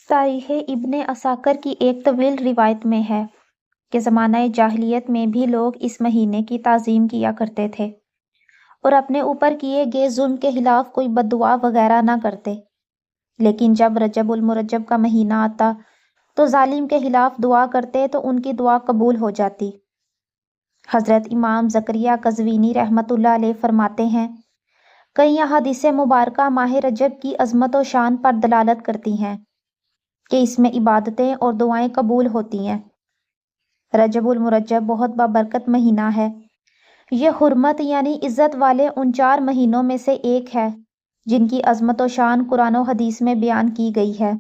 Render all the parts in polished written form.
تاریخ ابن عساکر کی ایک طویل روایت میں ہے کہ زمانہ جاہلیت میں بھی لوگ اس مہینے کی تعظیم کیا کرتے تھے اور اپنے اوپر کیے گئے ظلم کے خلاف کوئی بد دعا وغیرہ نہ کرتے، لیکن جب رجب المرجب کا مہینہ آتا تو ظالم کے خلاف دعا کرتے تو ان کی دعا قبول ہو جاتی۔ حضرت امام زکریا قزوینی رحمۃ اللہ علیہ فرماتے ہیں، کئی احادیث مبارکہ ماہ رجب کی عظمت و شان پر دلالت کرتی ہیں کہ اس میں عبادتیں اور دعائیں قبول ہوتی ہیں۔ رجب المرجب بہت بابرکت مہینہ ہے۔ یہ حرمت یعنی عزت والے ان 4 مہینوں میں سے ایک ہے جن کی عظمت و شان قرآن و حدیث میں بیان کی گئی ہے۔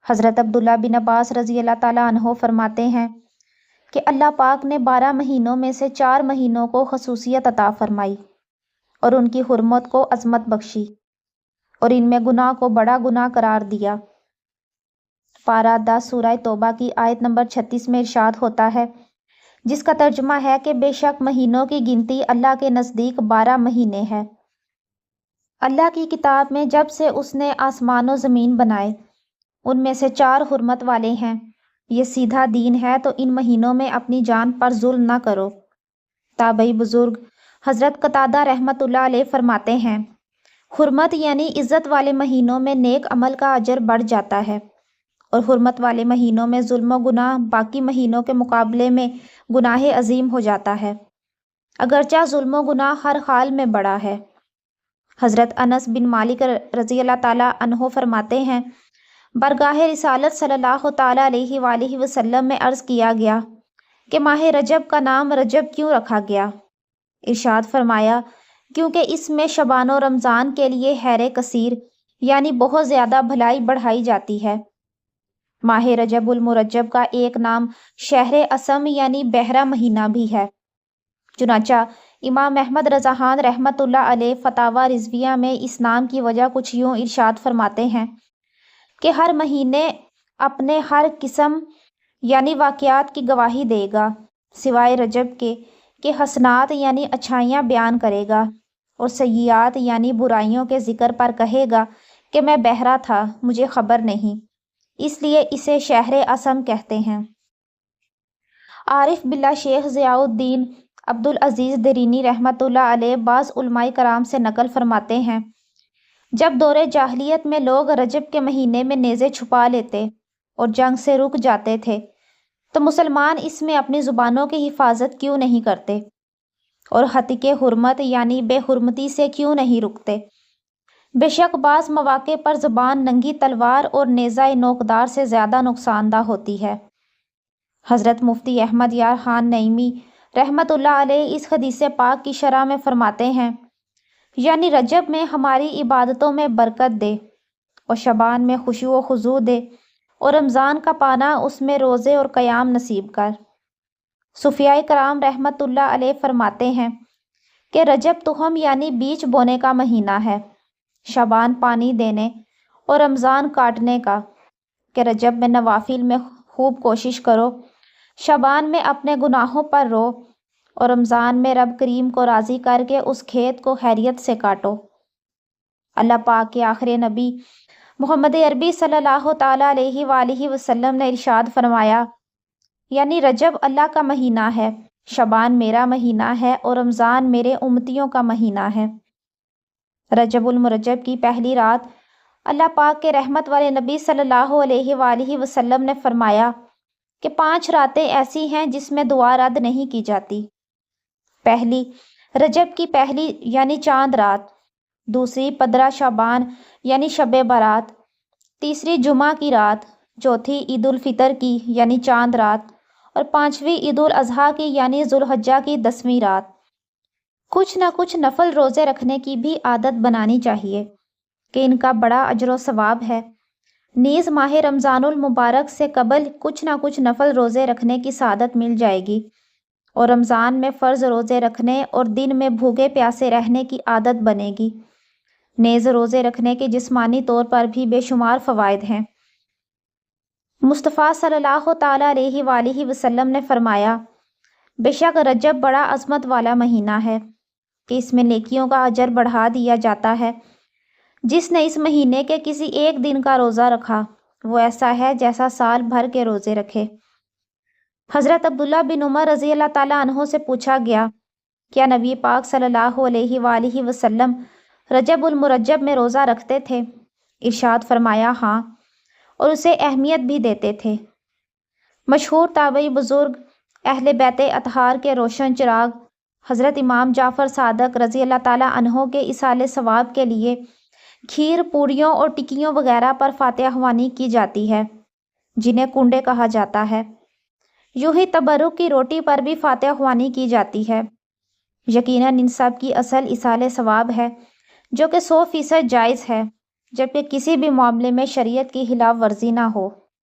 حضرت عبداللہ بن عباس رضی اللہ تعالیٰ عنہ فرماتے ہیں کہ اللہ پاک نے 12 مہینوں میں سے 4 مہینوں کو خصوصیت عطا فرمائی اور ان کی حرمت کو عظمت بخشی اور ان میں گناہ کو بڑا گناہ قرار دیا۔ پارہ 10 سورہ توبہ کی آیت نمبر 36 میں ارشاد ہوتا ہے، جس کا ترجمہ ہے کہ بے شک مہینوں کی گنتی اللہ کے نزدیک 12 مہینے ہے۔ اللہ کی کتاب میں جب سے اس نے آسمان و زمین بنائے ان میں سے 4 حرمت والے ہیں۔ یہ سیدھا دین ہے تو ان مہینوں میں اپنی جان پر ظلم نہ کرو۔ تابعی بزرگ حضرت قتادہ رحمۃ اللہ علیہ فرماتے ہیں، حرمت یعنی عزت والے مہینوں میں نیک عمل کا اجر بڑھ جاتا ہے اور حرمت والے مہینوں میں ظلم و گناہ باقی مہینوں کے مقابلے میں گناہ عظیم ہو جاتا ہے، اگرچہ ظلم و گناہ ہر حال میں بڑا ہے۔ حضرت انس بن مالک رضی اللہ تعالیٰ عنہ فرماتے ہیں، برگاہ رسالت صلی اللہ تعالیٰ علیہ وآلہ وسلم میں عرض کیا گیا کہ ماہ رجب کا نام رجب کیوں رکھا گیا؟ ارشاد فرمایا، کیونکہ اس میں شعبان و رمضان کے لیے خیر کثیر یعنی بہت زیادہ بھلائی بڑھائی جاتی ہے۔ ماہ رجب المرجب کا ایک نام شہر اسم یعنی بحرہ مہینہ بھی ہے۔ چنانچہ امام احمد رضا خان رحمۃ اللہ علیہ فتاوی رضویہ میں اس نام کی وجہ کچھ یوں ارشاد فرماتے ہیں کہ ہر مہینے اپنے ہر قسم یعنی واقعات کی گواہی دے گا سوائے رجب کے کہ حسنات یعنی اچھائیاں بیان کرے گا اور سیئات یعنی برائیوں کے ذکر پر کہے گا کہ میں بہرہ تھا، مجھے خبر نہیں، اس لیے اسے شہر اسم کہتے ہیں۔ عارف باللہ شیخ ضیاء الدین عبدالعزیز درینی رحمۃ اللہ علیہ بعض علماء کرام سے نقل فرماتے ہیں، جب دور جاہلیت میں لوگ رجب کے مہینے میں نیزے چھپا لیتے اور جنگ سے رک جاتے تھے تو مسلمان اس میں اپنی زبانوں کی حفاظت کیوں نہیں کرتے اور ہتک حرمت یعنی بے حرمتی سے کیوں نہیں رکتے؟ بے شک بعض مواقع پر زبان ننگی تلوار اور نیزہ نوکدار سے زیادہ نقصان دہ ہوتی ہے۔ حضرت مفتی احمد یار خان نعیمی رحمۃ اللہ علیہ اس حدیث پاک کی شرح میں فرماتے ہیں، یعنی رجب میں ہماری عبادتوں میں برکت دے اور شعبان میں خشوع و خضوع دے اور رمضان کا پانا اس میں روزے اور قیام نصیب کر۔ صوفیاء کرام رحمۃ اللہ علیہ فرماتے ہیں کہ رجب تہم یعنی بیج بونے کا مہینہ ہے، شعبان پانی دینے اور رمضان کاٹنے کا، کہ رجب میں نوافل میں خوب کوشش کرو، شعبان میں اپنے گناہوں پر رو اور رمضان میں رب کریم کو راضی کر کے اس کھیت کو خیریت سے کاٹو۔ اللہ پاک کے آخری نبی محمد عربی صلی اللہ تعالیٰ علیہ وآلہ وسلم نے ارشاد فرمایا، یعنی رجب اللہ کا مہینہ ہے، شعبان میرا مہینہ ہے اور رمضان میرے امتیوں کا مہینہ ہے۔ رجب المرجب کی پہلی رات اللہ پاک کے رحمت والے نبی صلی اللہ علیہ وآلہ وسلم نے فرمایا کہ 5 راتیں ایسی ہیں جس میں دعا رد نہیں کی جاتی۔ پہلی رجب کی پہلی یعنی چاند رات، دوسری 15 شعبان یعنی شب برات، تیسری جمعہ کی رات، چوتھی عید الفطر کی یعنی چاند رات اور 5ویں عید الاضحیٰ کی یعنی ذوالحجہ کی 10ویں رات۔ کچھ نہ کچھ نفل روزے رکھنے کی بھی عادت بنانی چاہیے کہ ان کا بڑا اجر و ثواب ہے۔ نیز ماہ رمضان المبارک سے قبل کچھ نہ کچھ نفل روزے رکھنے کی سعادت مل جائے گی اور رمضان میں فرض روزے رکھنے اور دن میں بھوکے پیاسے رہنے کی عادت بنے گی۔ نیز روزے رکھنے کے جسمانی طور پر بھی بے شمار فوائد ہیں۔ مصطفیٰ صلی اللہ تعالیٰ علیہ وآلہ وسلم نے فرمایا، بے شک رجب بڑا عظمت والا مہینہ ہے کہ اس میں نیکیوں کا اجر بڑھا دیا جاتا ہے۔ جس نے اس مہینے کے کسی ایک دن کا روزہ رکھا وہ ایسا ہے جیسا سال بھر کے روزے رکھے۔ حضرت عبداللہ بن عمر رضی اللہ تعالیٰ عنہ سے پوچھا گیا، کیا نبی پاک صلی اللہ علیہ وآلہ وسلم رجب المرجب میں روزہ رکھتے تھے؟ ارشاد فرمایا، ہاں، اور اسے اہمیت بھی دیتے تھے۔ مشہور تابعی بزرگ اہل بیت اطہار کے روشن چراغ حضرت امام جعفر صادق رضی اللہ تعالیٰ عنہ کے ایصال ثواب کے لیے کھیر، پوڑیوں اور ٹکیوں وغیرہ پر فاتحہ خوانی کی جاتی ہے، جنہیں کنڈے کہا جاتا ہے۔ یوں ہی تبرک کی روٹی پر بھی فاتحہ خوانی کی جاتی ہے۔ یقیناً ان سب کی اصل ایصال ثواب ہے، جو کہ 100% جائز ہے، جبکہ کسی بھی معاملے میں شریعت کی خلاف ورزی نہ ہو۔